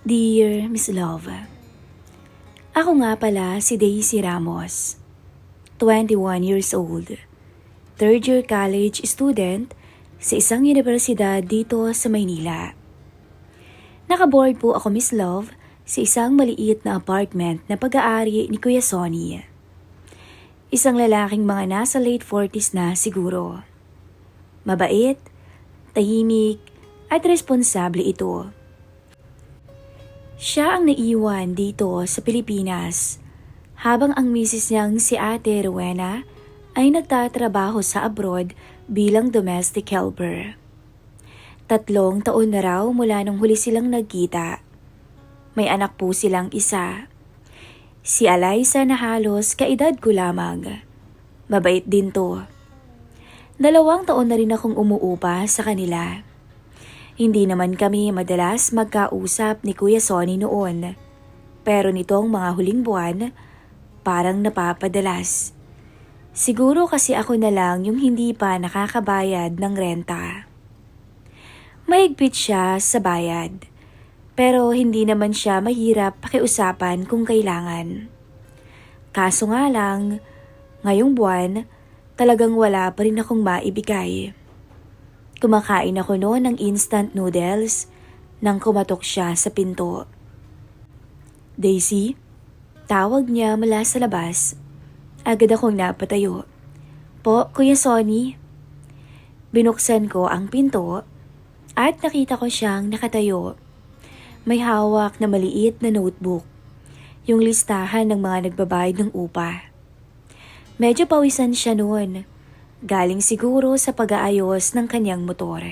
Dear Miss Love, ako nga pala si Daisy Ramos, 21 years old, third year college student sa isang universidad dito sa Maynila. Nakaboard po ako, Miss Love, sa isang maliit na apartment na pag-aari ni Kuya Sonny. Isang lalaking mga nasa late 40s na siguro. Mabait, tahimik, at responsable ito. Siya ang naiwan dito sa Pilipinas habang ang misis niyang si Ate Rowena ay nagtatrabaho sa abroad bilang domestic helper. 3 taon na raw mula nung huli silang nagkita. May anak po silang isa. Si Eliza na halos kaedad ko lamang. Mabait din to. 2 taon na rin akong umuupa sa kanila. Hindi naman kami madalas magkausap ni Kuya Sonny noon. Pero nitong mga huling buwan, parang napapadalas. Siguro kasi ako na lang yung hindi pa nakakabayad ng renta. Mahigpit siya sa bayad. Pero hindi naman siya mahirap pakiusapan kung kailangan. Kaso nga lang, ngayong buwan, talagang wala pa rin akong maibigay. Kumakain ako noon ng instant noodles nang kumatok siya sa pinto. Daisy, tawag niya mula sa labas. Agad akong napatayo. Po, Kuya Sonny. Binuksan ko ang pinto at nakita ko siyang nakatayo. May hawak na maliit na notebook, yung listahan ng mga nagbabayad ng upa. Medyo pawisan siya noon. Galing siguro sa pag-aayos ng kanyang motor.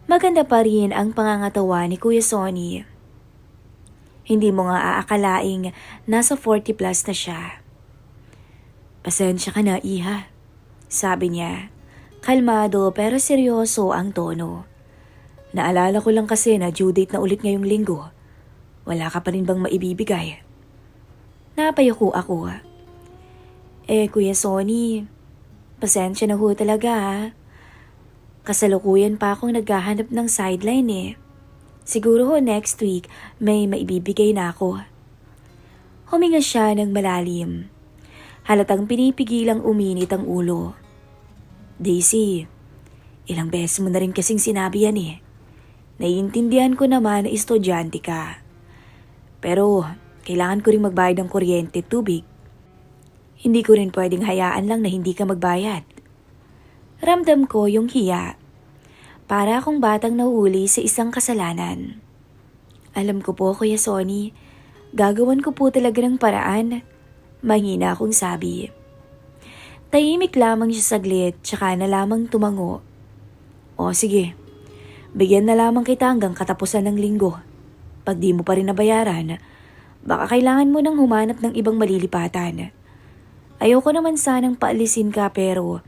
Maganda pa rin ang pangangatawa ni Kuya Sonny. Hindi mo nga aakalaing nasa 40 plus na siya. Pasensya ka na, iha, sabi niya. Kalmado pero seryoso ang tono. Naalala ko lang kasi na due date na ulit ngayong linggo. Wala ka pa rin bang maibibigay? Napayuko ako. Kuya Sonny, pasensya na ho talaga ha. Kasalukuyan pa akong naghahanap ng sideline eh. Siguro ho next week may maibibigay na ako. Huminga siya ng malalim. Halatang pinipigilang uminit ang ulo. Daisy, ilang beses mo na rin kasing sinabi yan eh. Naiintindihan ko naman na estudyante ka. Pero kailangan ko rin magbayad ng kuryente at tubig. Hindi ko rin pwedeng hayaan lang na hindi ka magbayad. Ramdam ko yung hiya. Para akong batang nahuli sa isang kasalanan. Alam ko po, Kuya Sonny, gagawan ko po talaga ng paraan. Mahina akong sabi. Tahimik lamang siya saglit, tsaka na lamang tumango. O sige, bigyan na lamang kita hanggang katapusan ng linggo. Pag di mo pa rin nabayaran, baka kailangan mo nang humanap ng ibang malilipatan. Ayoko naman sanang paalisin ka pero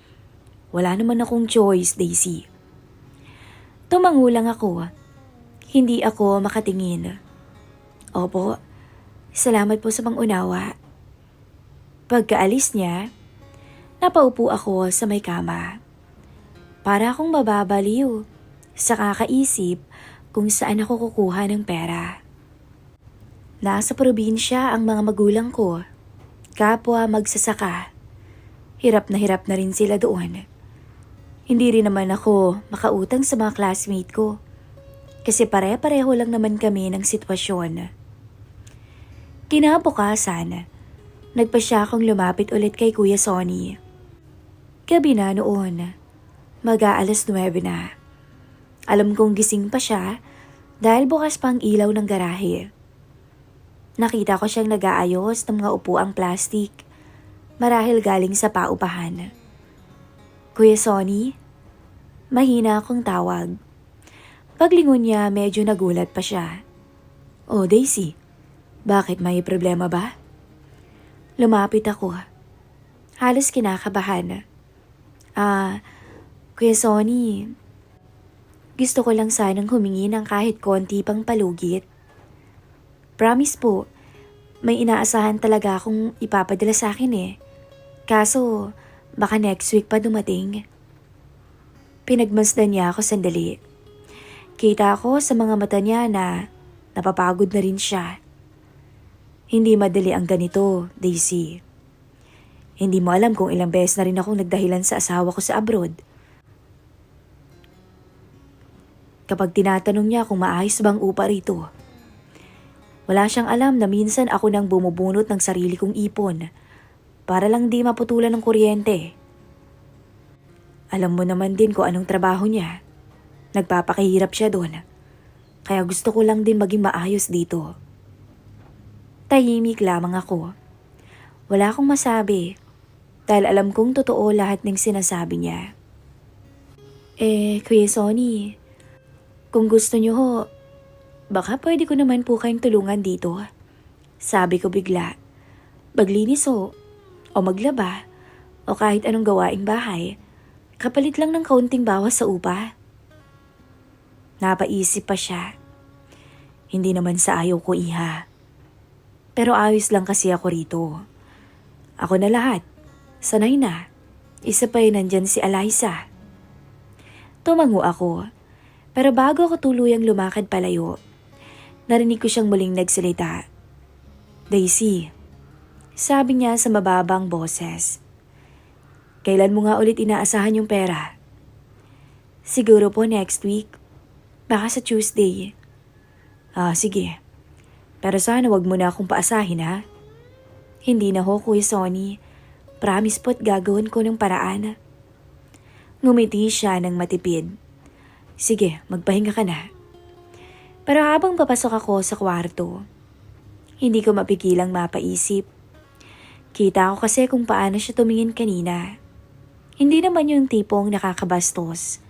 wala naman akong choice, Daisy. Tumango lang ako. Hindi ako makatingin. Opo, salamat po sa pangunawa. Pagkaalis niya, napaupo ako sa may kama. Para akong mababaliw sa kakaisip kung saan ako kukuha ng pera. Nasa probinsya ang mga magulang ko. Kapwa magsasaka. Hirap na rin sila doon. Hindi rin naman ako makautang sa mga classmate ko. Kasi pare-pareho lang naman kami ng sitwasyon. Kinabukasan, nagpa siya akong lumapit ulit kay Kuya Sonny. Gabi na noon. Mag-aalas 9 na. Alam kong gising pa siya dahil bukas pa ang ilaw ng garahe. Nakita ko siyang nag-aayos ng mga upuang plastik. Marahil galing sa paupahan. Kuya Sonny? Mahina akong tawag. Paglingon niya, medyo nagulat pa siya. Oh, Daisy, bakit may problema ba? Lumapit ako. Halos kinakabahan. Kuya Sonny, gusto ko lang sanang humingi ng kahit konti pang palugit. Promise po, may inaasahan talaga akong ipapadala sa akin eh. Kaso, baka next week pa dumating. Pinagmasdan niya ako sandali. Kita ko sa mga mata niya na Napapagod na rin siya. Hindi madali ang ganito, Daisy. Hindi mo alam kung ilang beses na rin akong nagdahilan sa asawa ko sa abroad. Kapag tinatanong niya kung maayos bang upa rito, wala siyang alam na minsan ako nang bumubunot ng sarili kong ipon para lang di maputulan ng kuryente. Alam mo naman din kung anong trabaho niya. Nagpapakahirap siya doon. Kaya gusto ko lang din maging maayos dito. Tahimik lamang ako. Wala akong masabi dahil alam kong totoo lahat ng sinasabi niya. Kuya Sonny, kung gusto niyo ho, baka pwede ko naman po kayong tulungan dito. Sabi ko bigla. Maglinis o maglaba o kahit anong gawaing bahay, kapalit lang ng kaunting bawas sa upa. Napaisip pa siya. Hindi naman sa ayaw ko, iha. Pero ayos lang kasi ako rito. Ako na lahat. Sanay na. Isa pa nandyan si Eliza. Tumango ako. Pero bago ako tuluyang lumakad palayo, narinig ko siyang muling nagsalita. Daisy, sabi niya sa mababang boses. Kailan mo nga ulit inaasahan yung pera? Siguro po next week. Baka sa Tuesday. Sige. Pero sana wag mo na akong paasahin, ha? Hindi na ho, Kuya Sonny. Promise po't gagawin ko ng paraan. Ngumiti siya ng matipid. Sige, magpahinga ka na. Pero habang papasok ako sa kwarto, hindi ko mapigilang mapaisip. Kita ko kasi kung paano siya tumingin kanina. Hindi naman yung tipong nakakabastos,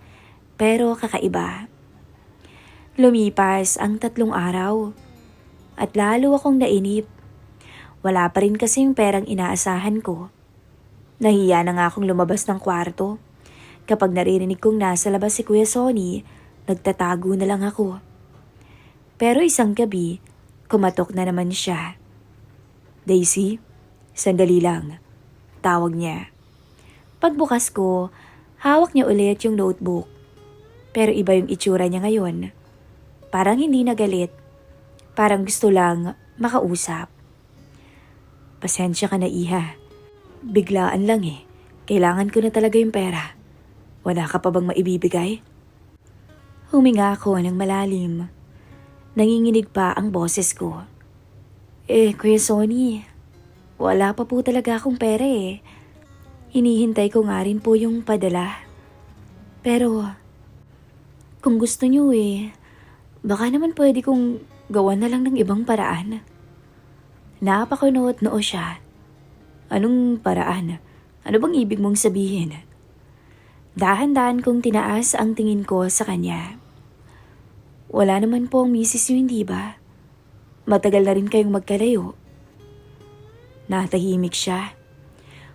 pero kakaiba. Lumipas ang 3 araw at lalo akong nainip. Wala pa rin kasi yung perang inaasahan ko. Nahiya na nga akong lumabas ng kwarto. Kapag naririnig kong nasa labas si Kuya Sonny, nagtatago na lang ako. Pero isang gabi, kumatok na naman siya. Daisy, sandali lang. Tawag niya. Pagbukas ko, hawak niya ulit yung notebook. Pero iba yung itsura niya ngayon. Parang hindi nagalit. Parang gusto lang makausap. Pasensya ka na, iha. Biglaan lang eh. Kailangan ko na talaga yung pera. Wala ka pa bang maibibigay? Huminga ako ng malalim. Nanginginig pa ang boses ko. Kuya Sonny, wala pa po talaga akong pera eh. Hinihintay ko nga rin po yung padala. Pero, kung gusto niyo baka naman pwede kong gawan na lang ng ibang paraan. Napakunot noo siya. Anong paraan? Ano bang ibig mong sabihin? Dahan-dahan kong tinaas ang tingin ko sa kanya. Wala naman po ang misis niyo, hindi ba? Matagal na rin kayong magkalayo. Natahimik siya.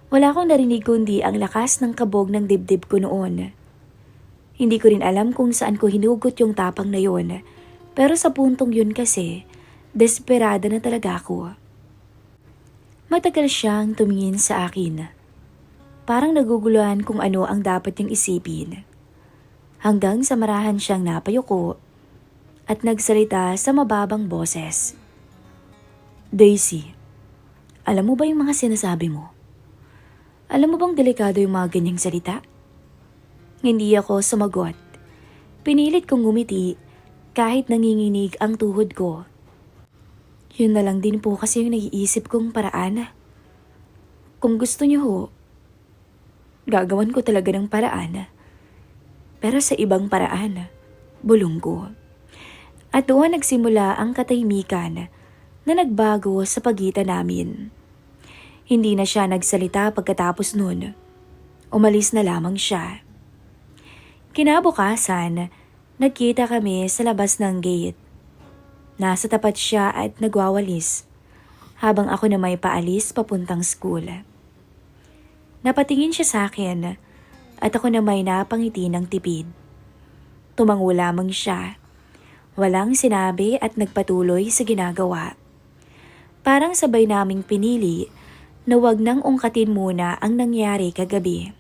Wala akong narinig kundi ang lakas ng kabog ng dibdib ko noon. Hindi ko rin alam kung saan ko hinugot yung tapang na yon. Pero sa puntong yun kasi, desperada na talaga ako. Matagal siyang tumingin sa akin. Parang naguguluhan kung ano ang dapat niyang isipin. Hanggang sa marahan siyang napayuko at nagsalita sa mababang boses. Daisy, alam mo ba yung mga sinasabi mo? Alam mo bang delikado yung mga ganyang salita? Hindi ako sumagot. Pinilit kong ngumiti kahit nanginginig ang tuhod ko. Yun na lang din po kasi yung naiisip kong paraan. Kung gusto niyo ho, gagawan ko talaga ng paraan. Pero sa ibang paraan, bulong ko. At doon nagsimula ang katahimikan na nagbago sa pagitan namin. Hindi na siya nagsalita pagkatapos nun. Umalis na lamang siya. Kinabukasan, nagkita kami sa labas ng gate. Nasa tapat siya at nagwawalis, habang ako na may paalis papuntang school. Napatingin siya sa akin at ako na may napangiti ng tipid. Tumango lamang siya. Walang sinabi at nagpatuloy sa ginagawa. Parang sabay naming pinili na wag nang ungkatin muna ang nangyari kagabi.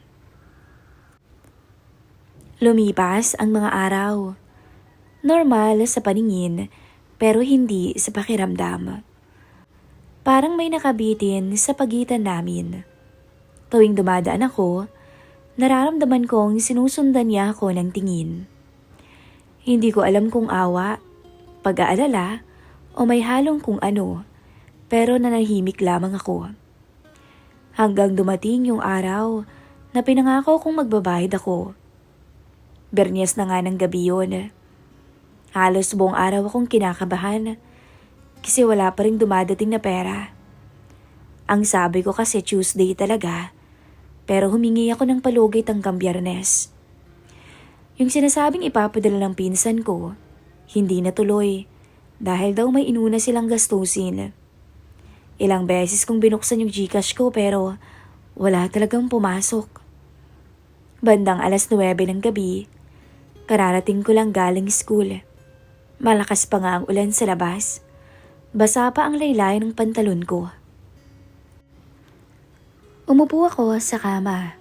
Lumipas ang mga araw. Normal sa paningin, pero hindi sa pakiramdam. Parang may nakabitin sa pagitan namin. Tuwing dumadaan ako, nararamdaman kong sinusundan niya ako ng tingin. Hindi ko alam kung awa, pag-aalala, o may halong kung ano, pero nanahimik lamang ako. Hanggang dumating yung araw na pinangako kong magbabayad ako. Biyernes na nga ng gabi yun. Halos buong araw akong kinakabahan kasi wala pa rin dumadating na pera. Ang sabi ko kasi Tuesday talaga, pero humingi ako ng palugay hanggang Biyernes. Yung sinasabing ipapadala ng pinsan ko, hindi natuloy dahil daw may inuna silang gastusin. Ilang beses kong binuksan yung GCash ko pero wala talagang pumasok. Bandang 9:00 ng gabi, kararating ko lang galing school. Malakas pa nga ang ulan sa labas. Basa pa ang laylayan ng pantalon ko. Umupo ako sa kama.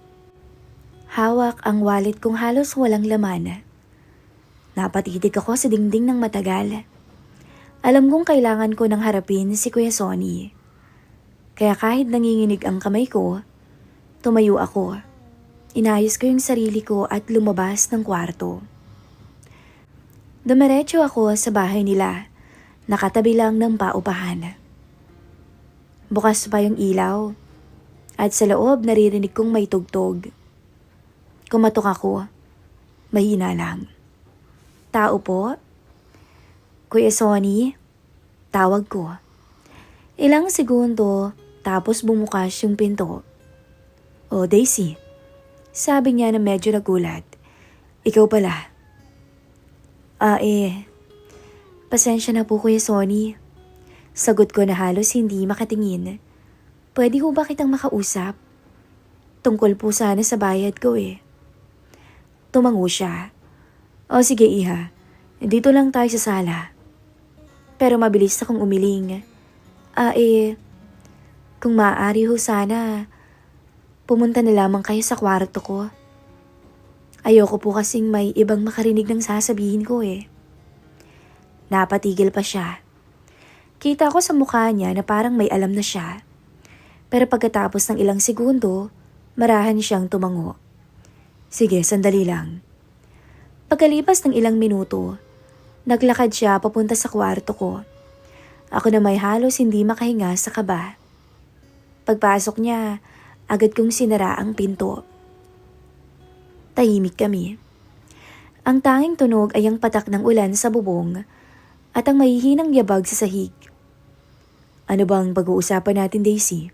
Hawak ang wallet kong halos walang laman. Napatitig ako sa dingding ng matagal. Alam kong kailangan ko nang harapin si Kuya Sonny. Kaya kahit nanginginig ang kamay ko, tumayo ako. Inayos ko yung sarili ko at lumabas ng kwarto. Dumiretso ako sa bahay nila, nakatabi lang ng paupahan. Bukas pa yung ilaw, at sa loob naririnig kong may tugtog. Kumatok ako, mahina lang. Tao po? Kuya Sonny? Tawag ko. Ilang segundo, tapos bumukas yung pinto. Oh, Daisy. Sabi niya na medyo nagulat. Ikaw pala. Pasensya na po Kuya Sonny. Sagot ko na halos hindi makatingin. Pwede ko ba kitang makausap? Tungkol po sana sa bayad ko eh. Tumango siya. O sige iha, dito lang tayo sa sala. Pero mabilis akong umiling. Kung maaari ho sana, pumunta na lamang kayo sa kwarto ko. Ayoko po kasing may ibang makarinig ng sasabihin ko eh. Napatigil pa siya. Kita ko sa mukha niya na parang may alam na siya. Pero pagkatapos ng ilang segundo, marahan siyang tumango. Sige, sandali lang. Pagkalipas ng ilang minuto, naglakad siya papunta sa kwarto ko. Ako na may halos hindi makahinga sa kaba. Pagpasok niya, agad kong sinara ang pinto. Tahimik kami. Ang tanging tunog ay ang patak ng ulan sa bubong at ang mahihinang yabag sa sahig. Ano bang pag-uusapan natin, Daisy?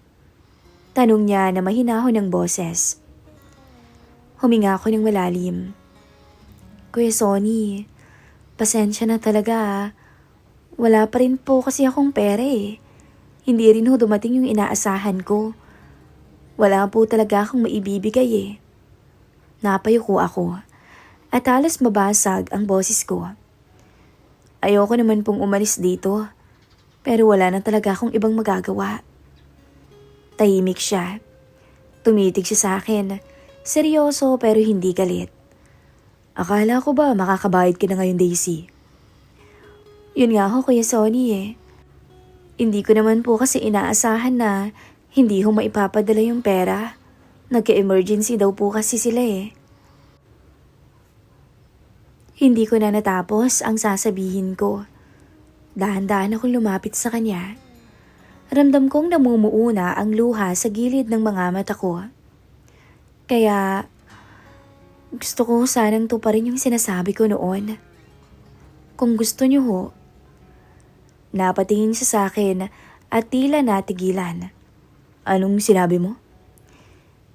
Tanong niya na mahinahon ng boses. Huminga ako ng malalim. Kuya Sonny, pasensya na talaga ah. Wala pa rin po kasi akong pera eh. Hindi rin ho dumating yung inaasahan ko. Wala po talaga akong maibibigay eh. Napayuko ako at halos mabasag ang boses ko. Ayoko naman pong umalis dito pero wala na talaga akong ibang magagawa. Tahimik siya. Tumitig siya sa akin. Seryoso pero hindi galit. Akala ko ba makakabayad ka na ngayon, Daisy? Yun nga ho, Kuya Sonny eh. Hindi ko naman po kasi inaasahan na hindi ho maipapadala yung pera. Nagka-emergency daw po kasi sila eh. Hindi ko na natapos ang sasabihin ko. Dahan-dahan akong lumapit sa kanya. Ramdam kong namumuuna ang luha sa gilid ng mga mata ko. Kaya gusto ko sanang tuparin yung sinasabi ko noon. Kung gusto niyo ho. Napatingin siya sa akin at tila natigilan. Anong sinabi mo?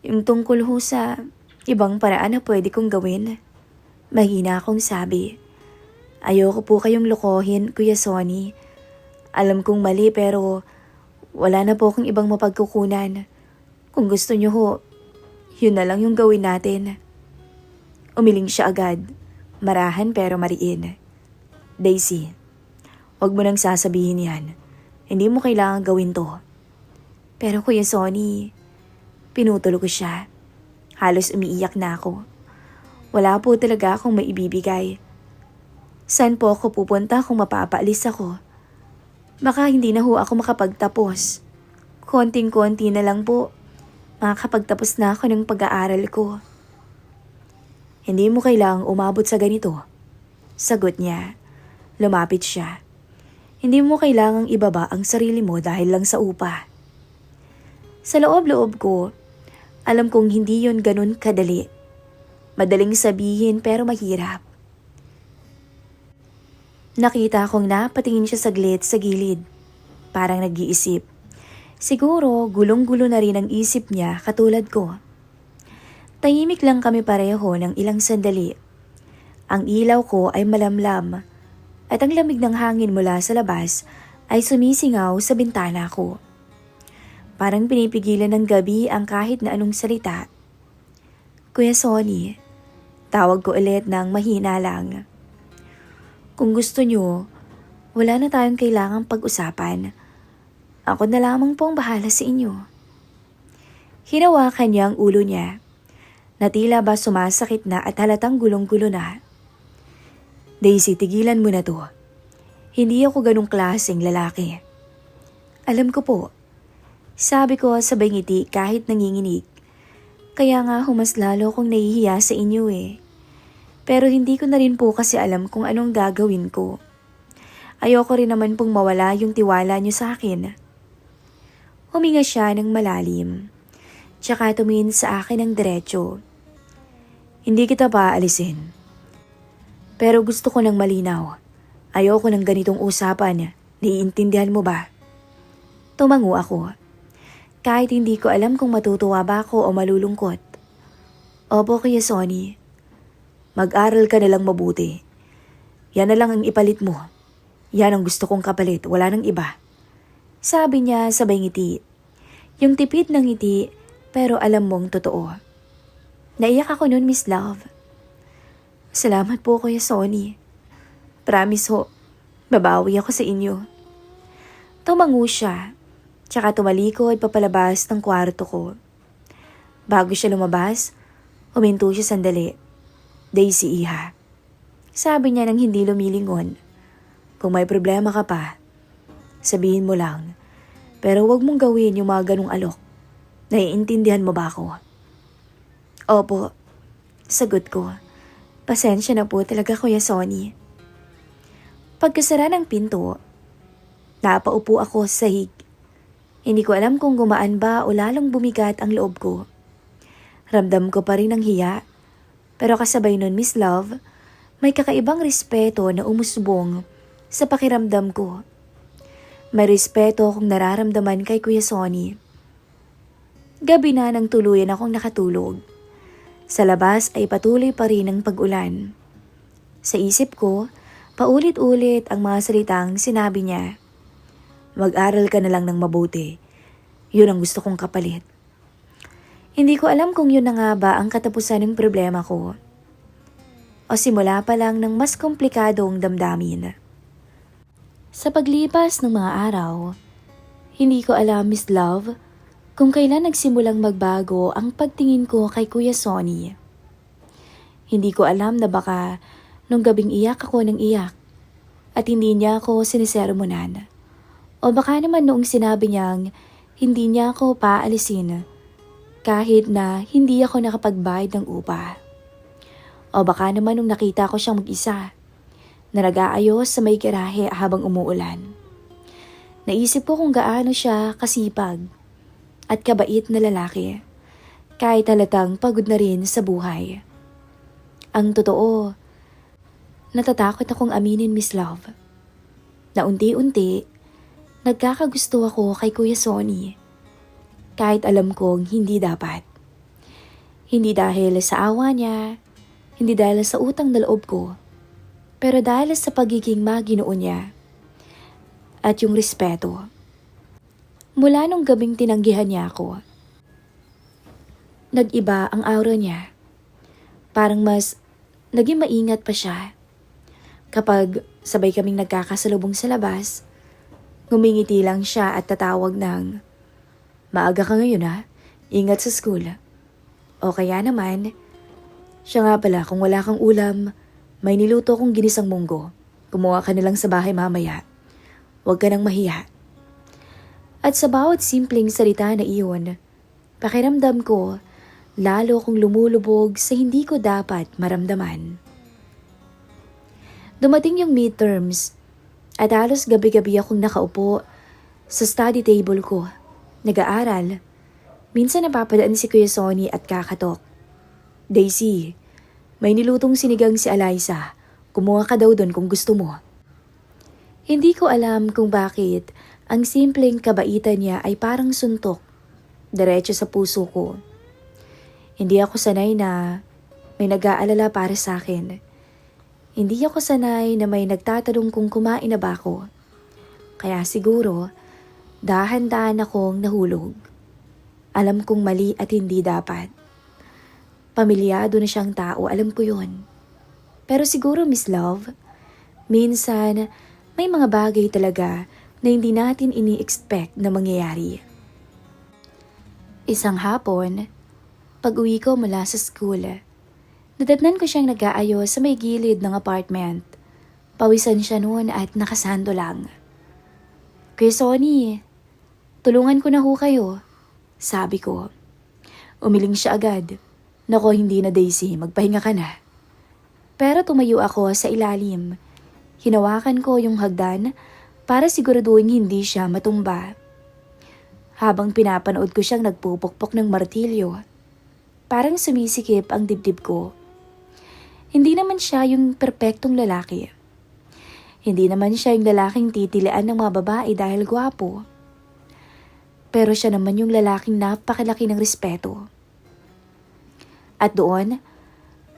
Yung tungkol ho sa ibang paraan na pwede kong gawin. Mahina akong sabi. Ayoko po kayong lokohin, Kuya Sonny. Alam kong mali pero wala na po akong ibang mapagkukunan. Kung gusto niyo ho, yun na lang yung gawin natin. Umiling siya agad. Marahan pero mariin. Daisy, huwag mo nang sasabihin yan. Hindi mo kailangan gawin to. Pero Kuya Sonny, pinutol ko siya. Halos umiiyak na ako. Wala po talaga akong maibibigay. Saan po ako pupunta kung mapapaalis ako? Baka hindi na ho ako makapagtapos. Konting-konti na lang po. Makakapagtapos na ako ng pag-aaral ko. Hindi mo kailangang umabot sa ganito. Sagot niya. Lumapit siya. Hindi mo kailangang ibaba ang sarili mo dahil lang sa upa. Sa loob-loob ko, alam kong hindi yon ganun kadali. Madaling sabihin pero mahirap. Nakita kong napatingin siya saglit sa gilid. Parang nag-iisip. Siguro gulong-gulo na rin ang isip niya katulad ko. Tahimik lang kami pareho ng ilang sandali. Ang ilaw ko ay malamlam at ang lamig ng hangin mula sa labas ay sumisingaw sa bintana ko. Parang pinipigilan ng gabi ang kahit na anong salita. Kuya Sonny, tawag ko ulit ng mahina lang. Kung gusto niyo, wala na tayong kailangang pag-usapan. Ako na lamang po ang bahala sa inyo. Hinawakan niya ang ulo niya. Natila ba sumasakit na at halatang gulong-gulo na. Daisy, tigilan mo na to. Hindi ako ganong klaseng lalaki. Alam ko po. Sabi ko sabay ngiti kahit nanginginig. Kaya nga mas lalo akong nahihiya sa inyo eh. Pero hindi ko na rin po kasi alam kung anong gagawin ko. Ayoko rin naman pong mawala yung tiwala niyo sa akin. Huminga siya ng malalim. Tsaka tumingin sa akin ng diretso. Hindi kita pa alisin. Pero gusto ko ng malinaw. Ayoko ng ganitong usapan. Naiintindihan mo ba? Tumango ako. Kahit hindi ko alam kung matutuwa ba ako o malulungkot. Opo, Kuya Sonny. Mag-aral ka na lang mabuti. Yan na lang ang ipalit mo. Yan ang gusto kong kapalit, wala nang iba. Sabi niya sabay ngiti. Yung tipid ng ngiti, pero alam mong totoo. Naiyak ako noon, Miss Love. Salamat po, Kuya Sonny. Promise ho, babawi ako sa inyo. Tumango siya, tsaka tumalikod papalabas ng kwarto ko. Bago siya lumabas, huminto siya sandali. Daisy, iha. Sabi niya nang hindi lumilingon. Kung may problema ka pa, sabihin mo lang. Pero wag mong gawin yung mga ganong alok. Naiintindihan mo ba ako? Opo, sagot ko. Pasensya na po talaga, Kuya Sonny. Pagkasara ng pinto, napaupo ako sa sahig. Hindi ko alam kung gumaan ba o lalong bumigat ang loob ko. Ramdam ko pa rin ang hiya. Pero kasabay nun, Miss Love, may kakaibang respeto na umusbong sa pakiramdam ko. May respeto akong nararamdaman kay Kuya Sonny. Gabi na nang tuluyan akong nakatulog. Sa labas ay patuloy pa rin ang pag-ulan. Sa isip ko, paulit-ulit ang mga salitang sinabi niya. Mag-aral ka na lang ng mabuti. Yun ang gusto kong kapalit. Hindi ko alam kung yun na nga ba ang katapusan ng problema ko. O simula pa lang ng mas komplikadong damdamin. Sa paglipas ng mga araw, hindi ko alam, Miss Love, kung kailan nagsimulang magbago ang pagtingin ko kay Kuya Sonny. Hindi ko alam na baka nung gabing iyak ako ng iyak at hindi niya ako sinisermonan. O baka naman noong sinabi niyang hindi niya ako paalisin kahit na hindi ako nakapagbayad ng upa. O baka naman nung nakita ko siyang mag-isa na nag-aayos sa may garahe habang umuulan. Naisip ko kung gaano siya kasipag at kabait na lalaki kahit halatang pagod na rin sa buhay. Ang totoo, natatakot akong aminin, Miss Love, na unti-unti nagkakagusto ako kay Kuya Sonny. Kahit alam kong hindi dapat. Hindi dahil sa awa niya, hindi dahil sa utang na loob ko, pero dahil sa pagiging maginoo niya at yung respeto. Mula nung gabing tinanggihan niya ako, nag-iba ang aura niya. Parang mas naging maingat pa siya. Kapag sabay kaming nagkakasalubong sa labas, ngumingiti lang siya at tatawag ng, maaga ka ngayon ha, ingat sa school. O kaya naman, siya nga pala kung wala kang ulam, may niluto kong ginisang munggo. Kumuha ka na lang sa bahay mamaya. Huwag ka nang mahiya. At sa bawat simpleng salita na iyon, pakiramdam ko, lalo kong lumulubog sa hindi ko dapat maramdaman. Dumating yung midterms at halos gabi-gabi akong nakaupo sa study table ko, nag-aaral. Minsan napapadaan si Kuya Sonny at kakatok. Daisy, may nilutong sinigang si Eliza. Kumuha ka daw doon kung gusto mo. Hindi ko alam kung bakit ang simpleng kabaitan niya ay parang suntok, diretso sa puso ko. Hindi ako sanay na may nag-aalala para sa akin. Hindi ako sanay na may nagtatanong kung kumain na ba ako. Kaya siguro, dahan-dahan akong nahulog. Alam kong mali at hindi dapat. Pamilyado na siyang tao, alam ko yun. Pero siguro, Miss Love, minsan may mga bagay talaga na hindi natin ini-expect na mangyayari. Isang hapon, pag-uwi ko mula sa school, nadatnan ko siyang nag-aayos sa may gilid ng apartment. Pawisan siya noon at nakasando lang. Kuya Sonny, tulungan ko na ho kayo, sabi ko. Umiling siya agad. Nako, hindi na Daisy, magpahinga ka na. Pero tumayo ako sa ilalim. Hinawakan ko yung hagdan para siguraduhin hindi siya matumba. Habang pinapanood ko siyang nagpupukpok ng martilyo, parang sumisikip ang dibdib ko. Hindi naman siya yung perpektong lalaki. Hindi naman siya yung lalaking titilian ng mga babae dahil gwapo. Pero siya naman yung lalaking napakalaki ng respeto. At doon,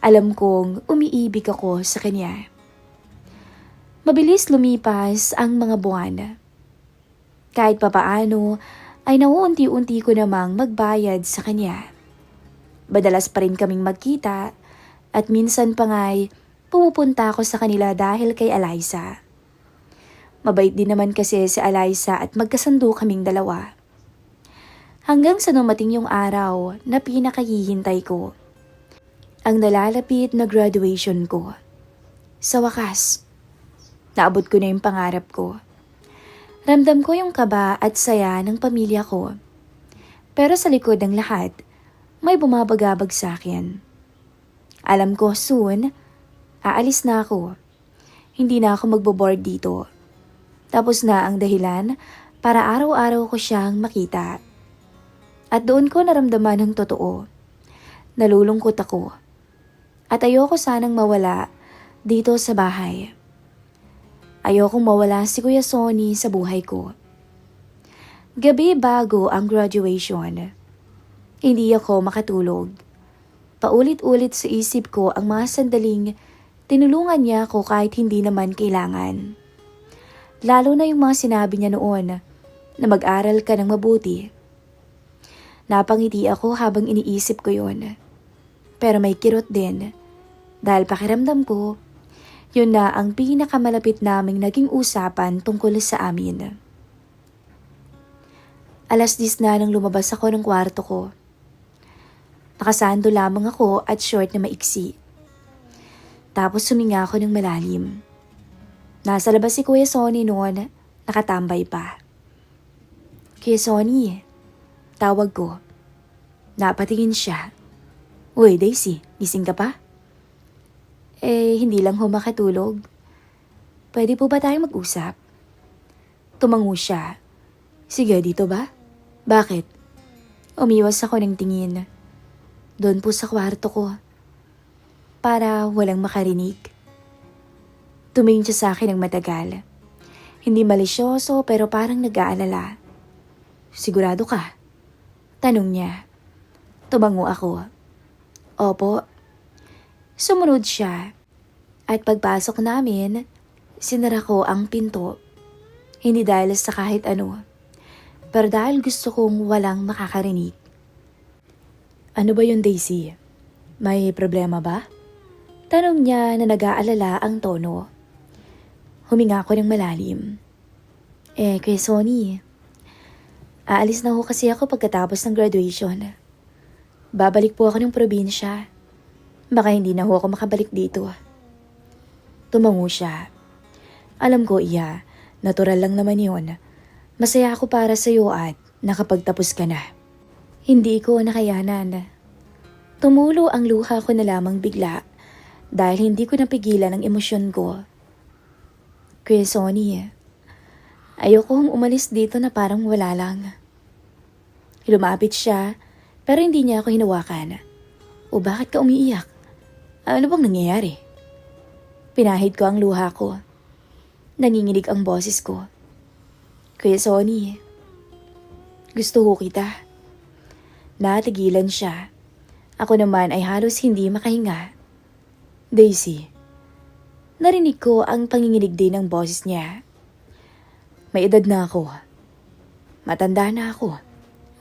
alam kong umiibig ako sa kanya. Mabilis lumipas ang mga buwan. Kahit papaano ay nauunti-unti ko namang magbayad sa kanya. Madalas pa rin kaming magkita at minsan pa nga'y pumupunta ako sa kanila dahil kay Eliza. Mabait din naman kasi si Eliza at magkasundo kaming dalawa. Hanggang sa dumating yung araw na pinakahihintay ko. Ang nalalapit na graduation ko. Sa wakas, naabot ko na yung pangarap ko. Ramdam ko yung kaba at saya ng pamilya ko. Pero sa likod ng lahat, may bumabagabag sa akin. Alam ko soon, aalis na ako. Hindi na ako magbo-board dito. Tapos na ang dahilan para araw-araw ko siyang makita. At doon ko naramdaman ng totoo. Nalulungkot ako. At ayoko sanang mawala dito sa bahay. Ayokong mawala si Kuya Sonny sa buhay ko. Gabi bago ang graduation, hindi ako makatulog. Paulit-ulit sa isip ko ang mga sandaling tinulungan niya ako kahit hindi naman kailangan. Lalo na yung mga sinabi niya noon na mag-aral ka ng mabuti. Napangiti ako habang iniisip ko yun. Pero may kirot din dahil pakiramdam ko yun na ang pinakamalapit naming naging usapan tungkol sa amin. 10:00 na nang lumabas ako ng kwarto ko. Nakasando lamang ako at short na maiksi. Tapos huminga ako ng malalim. Nasa labas si Kuya Sonny noon, nakatambay pa. Kuya Sonny, tawag ko. Napatingin siya. Uy, Daisy, gising ka pa? Hindi lang ho makatulog. Pwede po ba tayong mag-usap? Tumango siya. Sige, dito ba? Bakit? Umiwas ako ng tingin. Doon po sa kwarto ko. Para walang makarinig. Tumingin siya sa akin ng matagal. Hindi malisyoso pero parang nag-aalala. Sigurado ka? Tanong niya. Tumango ako. Opo. Sumunod siya. At pagpasok namin, sinara ko ang pinto. Hindi dahil sa kahit ano. Pero dahil gusto kong walang makakarinig. Ano ba yun, Daisy? May problema ba? Tanong niya na nag-aalala ang tono. Huminga ako ng malalim. Kuya Sonny, aalis na ho kasi ako pagkatapos ng graduation. Babalik po ako ng probinsya. Baka hindi na ho ako makabalik dito. Tumango siya. Alam ko, Iya, natural lang naman yun. Masaya ako para sa'yo at nakapagtapos ka na. Hindi ko nakayanan. Tumulo ang luha ko na lamang bigla dahil hindi ko napigilan ang emosyon ko. Kuya Sonny, ayokong umalis dito na parang wala lang. Lumapit siya pero hindi niya ako hinawakan. O bakit ka umiiyak? Ano bang nangyayari? Pinahid ko ang luha ko. Nanginginig ang boses ko. Kuya Sonny, gusto ko kita. Natigilan siya. Ako naman ay halos hindi makahinga. Daisy, narinig ko ang panginginig din ng boses niya. May edad na ako. Matanda na ako.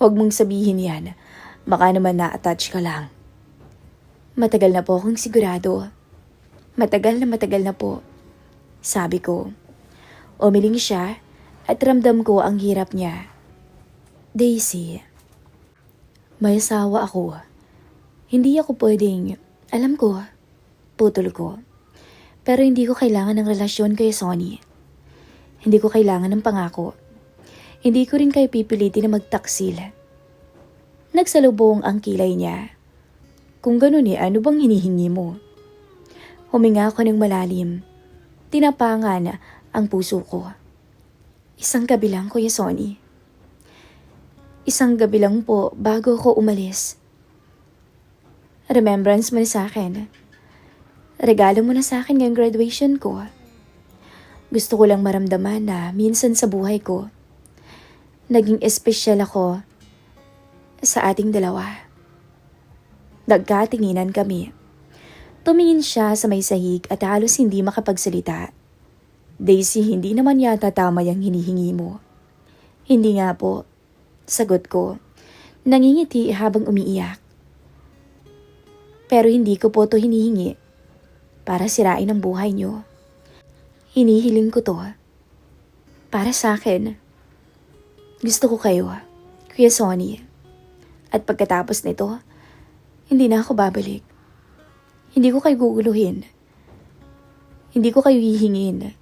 Huwag mong sabihin yan. Baka naman na-attach ka lang. Matagal na po akong sigurado. Matagal na po. Sabi ko. Umiling siya at ramdam ko ang hirap niya. Daisy, may asawa ako. Hindi ako pwedeng, alam ko, putol ko. Pero hindi ko kailangan ng relasyon kay Sonny. Hindi ko kailangan ng pangako. Hindi ko rin kayo pipilitin na magtaksil. Nagsalubong ang kilay niya. Kung ganun ano bang hinihingi mo? Huminga ako ng malalim. Tinapangan ang puso ko. Isang gabi lang, Kuya Sonny. Isang gabi lang po bago ko umalis. Remembrance mo na sa akin. Regalo mo na sa akin ngayong graduation ko. Gusto ko lang maramdaman na minsan sa buhay ko, naging espesyal ako sa ating dalawa. Nagkatinginan kami. Tumingin siya sa may sahig at halos hindi makapagsalita. Daisy, hindi naman yata tama yung hinihingi mo. Hindi nga po. Sagot ko. Nangingiti habang umiiyak. Pero hindi ko po to hinihingi para sirain ang buhay niyo. Hinihiling ko to para sa akin. Gusto ko kayo, Kuya Sonny. At pagkatapos nito, hindi na ako babalik. Hindi ko kayo guguluhin. Hindi ko kayo hihingin.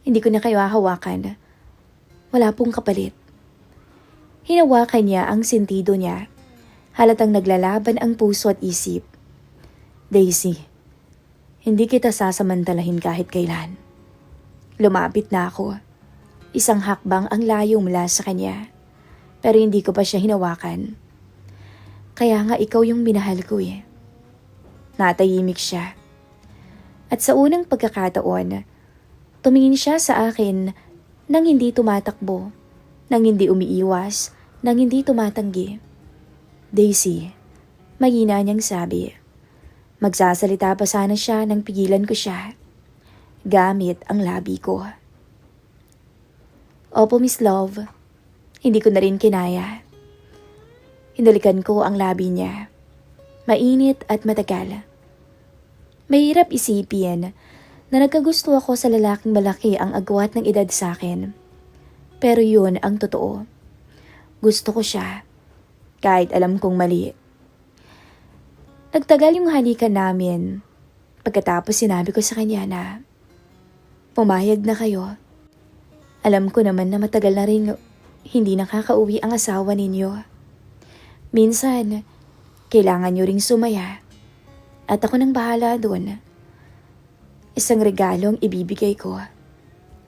Hindi ko na kayo hahawakan. Wala pong kapalit. Hinawakan niya ang sentido niya. Halatang naglalaban ang puso at isip. Daisy, hindi kita sasamantalahin kahit kailan. Lumapit na ako. Isang hakbang ang layo mula sa kanya. Pero hindi ko pa siya hinawakan. Kaya nga ikaw yung minahal ko eh. Natahimik siya. At sa unang pagkakataon, tumingin siya sa akin nang hindi tumatakbo, nang hindi umiiwas, nang hindi tumatanggi. Daisy, mahina niyang sabi. Magsasalita pa sana siya nang pigilan ko siya. Gamit ang labi ko. Opo, Miss Love. Hindi ko na rin kinaya. Hinalikan ko ang labi niya. Mainit at matagal. Mahirap isipin na nagkagusto ako sa lalaking malaki ang agwat ng edad sa akin. Pero yun ang totoo. Gusto ko siya. Kahit alam kong mali. Nagtagal yung halikan namin. Pagkatapos sinabi ko sa kanya na pumayag na kayo. Alam ko naman na matagal na rin hindi nakakauwi ang asawa ninyo. Minsan, kailangan nyo ring sumaya. At ako nang bahala doon. Isang regalong ibibigay ko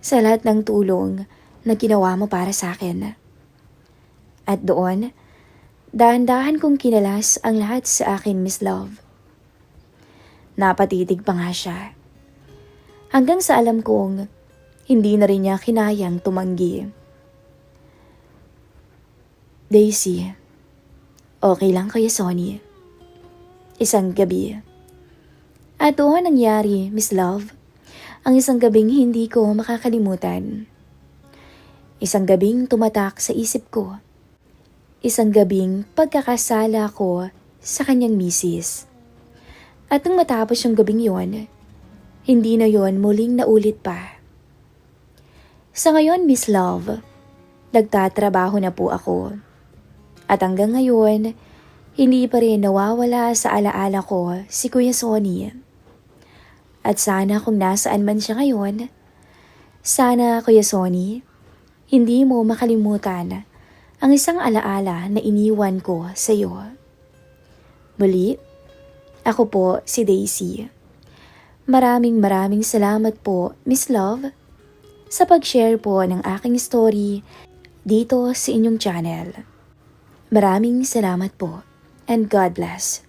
sa lahat ng tulong na ginawa mo para sa akin. At doon, dahan-dahan kong kinalas ang lahat sa akin, Miss Love. Napatitig pa nga siya. Hanggang sa alam kong hindi na rin niya kinayang tumanggi. Daisy, okay lang Kuya Sonny. Isang gabi. At doon nangyari, Miss Love, ang isang gabing hindi ko makakalimutan. Isang gabing tumatak sa isip ko. Isang gabing pagkakasala ko sa kanyang misis. At nang matapos yung gabing yon, hindi na yon muling naulit pa. Sa ngayon, Miss Love, nagtatrabaho na po ako. At hanggang ngayon, hindi pa rin nawawala sa alaala ko si Kuya Sonny. At sana kung nasaan man siya ngayon, Sana, Kuya Sonny, hindi mo makalimutan ang isang alaala na iniwan ko sa iyo. Muli, ako po si Daisy. Maraming salamat po, Miss Love, sa pag-share po ng aking story dito sa inyong channel. Maraming salamat po and God bless.